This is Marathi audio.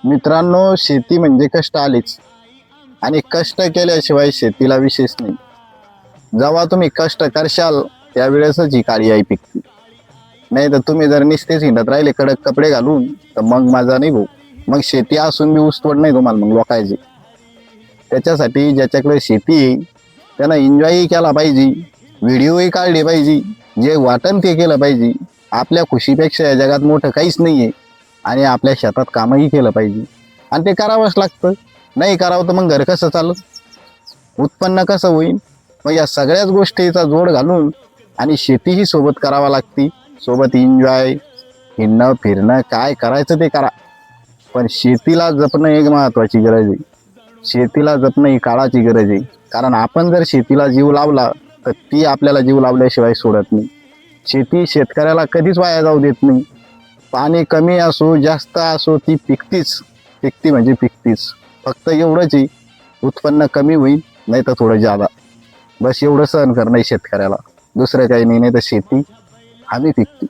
मित्रांनो, शेती म्हणजे कष्ट आलेच आणि कष्ट केल्याशिवाय शेतीला विशेष नाही. जेव्हा तुम्ही कष्ट करशाल त्यावेळेसच ही काळी आई पिकते. नाही तर तुम्ही जर नुसतेच हिंडत राहिले कडक कपडे घालून तर मग माझा नाही भाऊ. मग शेती असून बी ऊसतोड नाही तुम्हाला मग लोकायची. त्याच्यासाठी ज्याच्याकडे शेती आहे त्यानं एन्जॉयही केला पाहिजे, व्हिडिओही काढले पाहिजे, जे वाटन ते केलं पाहिजे. आपल्या खुशीपेक्षा या जगात मोठं काहीच नाही आहे. आणि आपल्या शेतात कामही केलं पाहिजे आणि ते करावंच लागतं. नाही करावं तर मग घर कसं चाललं, उत्पन्न कसं होईल. मग या सगळ्याच गोष्टीचा जोड घालून आणि शेतीही सोबत करावा लागते. सोबत एन्जॉय, हिंडणं फिरणं काय करायचं ते करा, पण शेतीला जपणं एक महत्त्वाची गरज आहे. शेतीला जपणं ही काळाची गरज आहे. कारण आपण जर शेतीला जीव लावला तर ती आपल्याला जीव लावल्याशिवाय सोडत नाही. शेती शेतकऱ्याला कधीच वाया जाऊ देत नाही. पाणी कमी असो जास्त असो ती पिकतीच, पिकती म्हणजे पिकतीच. फक्त एवढंच आहे, उत्पन्न कमी होईल नाही तर थोडं जादा, बस एवढं सहन करणं शेतकऱ्याला. दुसरं काही नाही, नाही तर शेती हमी पिकती.